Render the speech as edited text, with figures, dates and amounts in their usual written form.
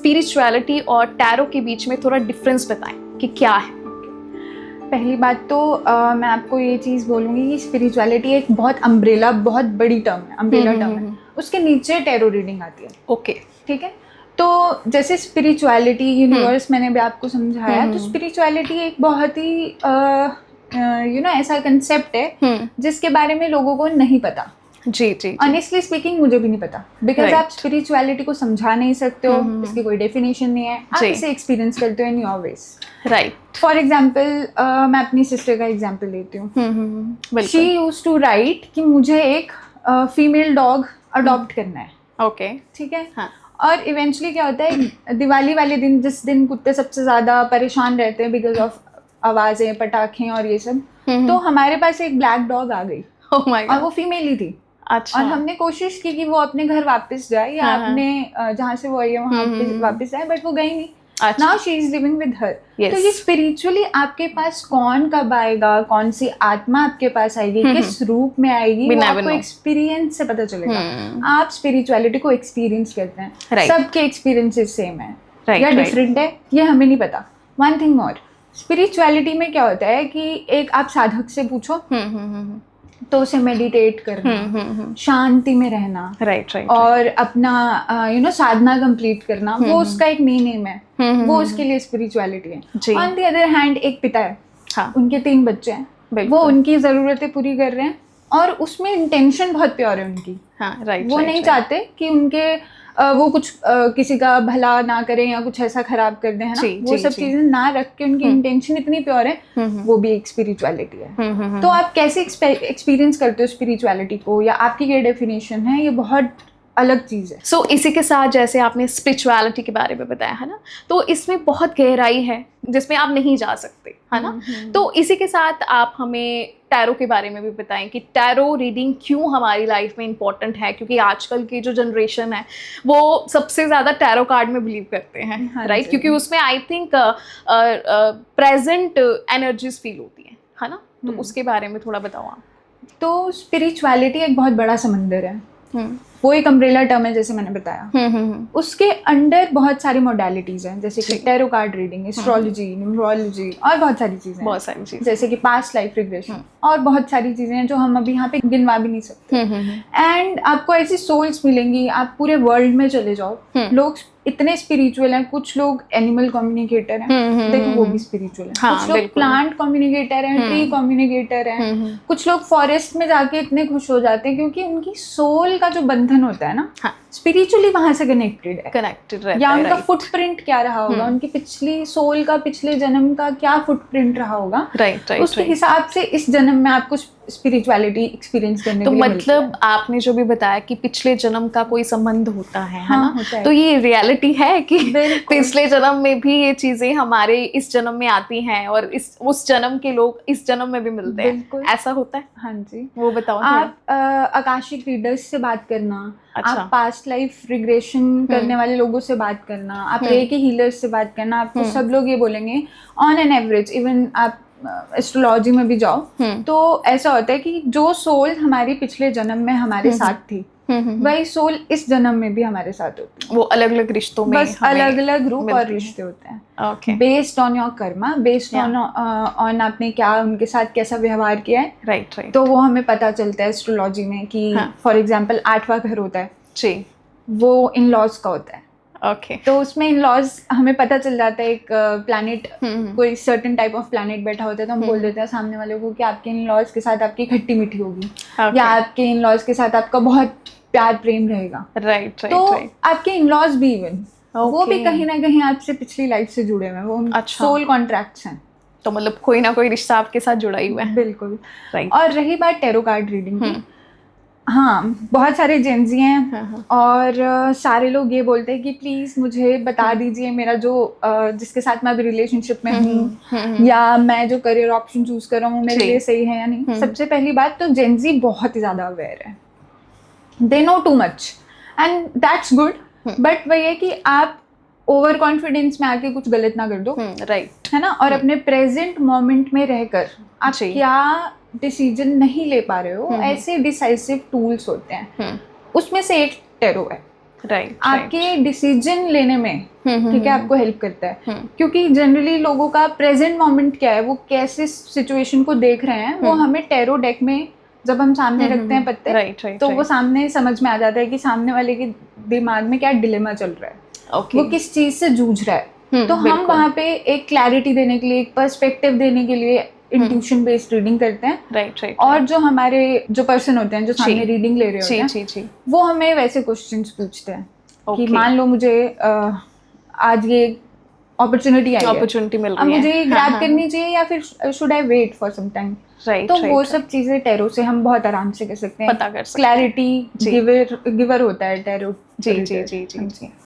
Spirituality और tarot के बीच में थोड़ा डिफरेंस बताएं कि क्या है। पहली बात तो मैं आपको ये चीज़ बोलूँगी कि स्पिरिचुअलिटी एक बहुत अम्ब्रेला, बहुत बड़ी टर्म है, अम्ब्रेला टर्म है। उसके नीचे टैरो रीडिंग आती है। ओके, ठीक है। तो जैसे स्पिरिचुअलिटी यूनिवर्स मैंने भी आपको समझाया, तो स्पिरिचुअलिटी एक बहुत ही ऐसा कंसेप्ट है जिसके बारे में लोगों को नहीं पता। जी। ऑनेस्टली स्पीकिंग मुझे भी नहीं पता, बिकॉज आप स्पिरिचुअलिटी को समझा नहीं सकते हो, इसकी कोई डेफिनेशन नहीं है, आप इसे एक्सपीरियंस करते हो in your ways. Right. For example मैं अपनी सिस्टर का एग्जाम्पल लेती हूँ। शी यूज्ड टू राइट कि मुझे एक फीमेल डॉग अडॉप्ट करना है। ओके, ठीक है। हाँ. और इवेंचुअली क्या होता है, दिवाली वाले दिन, जिस दिन कुत्ते सबसे ज्यादा परेशान रहते हैं बिकॉज ऑफ आवाजें, पटाखे और ये सब, तो हमारे पास एक ब्लैक डॉग आ गई। oh my God. और वो फीमेल ही थी। अच्छा। और हमने कोशिश की कि वो अपने घर वापस जाए या अपने जहाँ से वो आई है वहाँ पे वापस जाए, बट वो गई नहीं। Now she is living with her. तो ये स्पिरिचुअली आपके पास कौन कब आएगा, कौन सी आत्मा आपके पास आएगी, किस रूप में आएगी, वो आपको एक्सपीरियंस से पता चलेगा। आप स्पिरिचुअलिटी को एक्सपीरियंस करते हैं, सबके एक्सपीरियंसेस सेम है या डिफरेंट है, ये हमें नहीं पता। वन थिंग मोर, स्पिरिचुअलिटी में क्या होता है कि एक आप साधक से पूछो तो उसे मेडिटेट करना, शांति में रहना, राइट, और अपना साधना कंप्लीट करना, वो उसका एक मेन एम है, वो उसके लिए स्पिरिचुअलिटी है। ऑन द अदर हैंड एक पिता है, उनके 3 बच्चे हैं, वो उनकी जरूरतें पूरी कर रहे हैं और उसमें इंटेंशन बहुत प्योर है उनकी। वो नहीं चाहते कि उनके वो कुछ किसी का भला ना करें या कुछ ऐसा खराब कर दें, है ना। वो सब चीजें ना रख के उनकी इंटेंशन इतनी प्योर है, वो भी एक स्पिरिचुअलिटी है। तो आप कैसे एक्सपीरियंस करते हो स्पिरिचुअलिटी को, या आपकी क्या डेफिनेशन है, ये बहुत अलग चीज है। सो इसी के साथ जैसे आपने स्पिरिचुअलिटी के बारे में बताया है ना, तो इसमें बहुत गहराई है जिसमें आप नहीं जा सकते, है ना। तो इसी के साथ आप हमें टैरो के बारे में भी बताएं कि टैरो रीडिंग क्यों हमारी लाइफ में इम्पोर्टेंट है, क्योंकि आजकल की जो जनरेशन है वो सबसे ज़्यादा टैरो कार्ड में बिलीव करते हैं, राइट। क्योंकि उसमें I think present energies feel होती है ना। तो उसके बारे में थोड़ा बताओ आप। तो स्पिरिचुअलिटी एक बहुत बड़ा समंदर है, वो एक अम्ब्रेला टर्म है जैसे मैंने बताया। उसके अंडर बहुत सारी मोडालिटीज हैं, जैसे कि tarot card reading, astrology, numerology और बहुत सारी चीजें, जैसे कि पास्ट लाइफ रिग्रेशन और बहुत सारी चीजें हैं जो हम अभी यहाँ पे गिनवा भी नहीं सकते। एंड आपको ऐसी सोल्स मिलेंगी, आप पूरे वर्ल्ड में चले जाओ, लोग इतने स्पिरिचुअल हैं। कुछ लोग एनिमल कम्युनिकेटर हैं, देखो वो भी स्पिरिचुअल है। कुछ लोग प्लांट कम्युनिकेटर हैं, ट्री कम्युनिकेटर हैं। कुछ लोग फॉरेस्ट में जाके इतने खुश हो जाते हैं क्योंकि उनकी सोल का जो बंधन होता है ना, स्पिरिचुअली वहां से कनेक्टेड है। या उनका फुटप्रिंट क्या रहा होगा, उनकी पिछली सोल का, पिछले जन्म का क्या फुटप्रिंट रहा होगा, उसके हिसाब से इस जन्म में आपको स्पिरिचुअलिटी एक्सपीरियंस करने के लिए मतलब आपने जो भी बताया कि पिछले जन्म का कोई संबंध होता है, है ना। तो ये रियलिटी है कि पिछले जन्म में भी ये चीजें हमारे इस जन्म में आती हैं और उस जन्म के लोग इस जन्म में भी मिलते हैं, ऐसा होता है। हाँ जी, वो बताओ आप आकाशिक रीडर्स से बात करना, आप पास्ट लाइफ रिग्रेशन करने वाले लोगों से बात करना, आप रेकी हीलर्स से बात करना, आपको सब लोग ये बोलेंगे ऑन एन एवरेज, इवन आप एस्ट्रोलॉजी में भी जाओ तो ऐसा होता है कि जो सोल हमारी पिछले जन्म में हमारे साथ थी, वही सोल इस जन्म में भी हमारे साथ होती है। वो अलग अलग रिश्तों में, बस अलग अलग रूप और रिश्ते होते हैं, based on your Karma, based on आपने क्या उनके साथ कैसा व्यवहार किया है। राइट। तो वो हमें पता चलता है एस्ट्रोलॉजी में कि फॉर एग्जाम्पल 8वां घर होता है जी, वो इन लॉज का होता है। तो उसमें इन लॉज हमें पता चल जाता है, एक प्लैनेट, कोई सर्टेन टाइप ऑफ प्लैनेट बैठा होता है, तो हम बोल देते हैं सामने वाले को कि आपके इन लॉज के साथ आपकी खट्टी मीठी होगी, या आपके इन लॉज के साथ आपका बहुत प्यार प्रेम रहेगा। राइट। तो आपके इन लॉज भी इवन वो भी कहीं ना कहीं आपसे पिछली लाइफ से जुड़े हुए हैं, वो सोल कॉन्ट्रैक्ट्स हैं। तो मतलब कोई ना कोई रिश्ता आपके साथ जुड़ा ही हुआ है। बिल्कुल। और रही बात टैरो कार्ड रीडिंग की, हाँ, बहुत सारे जेंजी हैं और सारे लोग ये बोलते हैं कि प्लीज मुझे बता दीजिए मेरा जो जिसके साथ मैं अभी रिलेशनशिप में हूँ, या मैं जो करियर ऑप्शन चूज कर रहा हूँ मेरे लिए सही है या नहीं। सबसे पहली बात तो जेंजी बहुत ही ज्यादा अवेयर है, they know too much and that's good, but वही है कि आप ओवर कॉन्फिडेंस में आके कुछ गलत ना कर दो, राइट, है ना। और अपने प्रेजेंट मोमेंट में रहकर आप क्या डिसीजन नहीं ले पा रहे हो, ऐसे डिसाइसिव टूल्स होते हैं, उसमें से एक टैरो है। राइट, आपके डिसीजन लेने में, ठीक है, आपको हेल्प करता है। क्योंकि जनरली लोगों का प्रेजेंट मोमेंट क्या है, वो कैसे सिचुएशन को देख रहे हैं, वो हमें टैरो डेक में जब हम सामने रखते हैं पत्ते, तो वो सामने समझ में आ जाता है कि सामने वाले के दिमाग में क्या डिलेमा चल रहा है, वो किस चीज से जूझ रहा है। तो हम वहाँ पे एक क्लैरिटी देने के लिए, एक पर्सपेक्टिव देने के लिए इंट्यूशन बेस्ड रीडिंग करते हैं। राइट। और जो हमारे जो पर्सन होते हैं जो सामने रीडिंग ले रहे होते हैं, वो हमें वैसे क्वेश्चंस पूछते हैं कि मान लो मुझे आज ये अपॉर्चुनिटी मिल रही है, मुझे ग्रैब करनी चाहिए या फिर should I wait for some time. तो वो सब चीजें टैरो से हम बहुत आराम से कर सकते हैं, पता कर सकते हैं। क्लैरिटी गिवर होता है टैरो। जी।